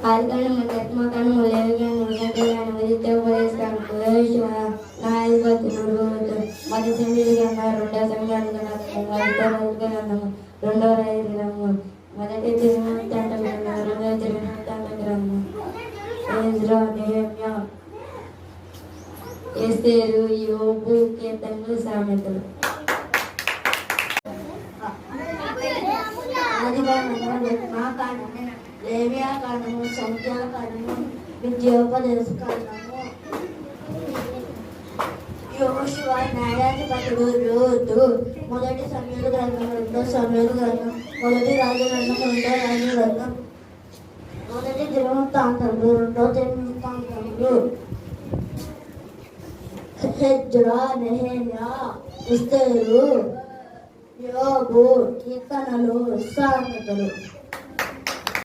ఆదికాండము నిర్గమకాండము లేవికాండము సంఖ్యాకాండము ద్వితీయోపదేశకాండము యోషువ న్యాయాధిపతులు మొదటి సమూయేలు గ్రంథము రెండవ సమూయేలు గ్రంథము రెండవ రాజుల గ్రంథము మొదటి దినవృత్తాంత గ్రంథము రెండవ దినవృత్తాంత గ్రంథము ఎజ్రా నెహెమ్యా ఎస్తేరు యోబు కీర్తనలు సామెతలు. ఆదికాండము నిర్గమకాండము లేవియాకాండము సంఖ్యాకాండము ద్వితీయోపదేశకాండము యోషువ న్యాయాధిపతులు రూతు మొదటి సమూయేలు గ్రంథం రెండో సమూయేలు గ్రంథం మొదటి రాజు గ్రంథం రెండో రాజు గ్రంథం మొదటి దినవృత్తాంతములు రెండో దినవృత్తాంతములు ఎజ్రా నెహెమ్యా ఎస్తేరు యోబు కీర్తనలు సామెతలు.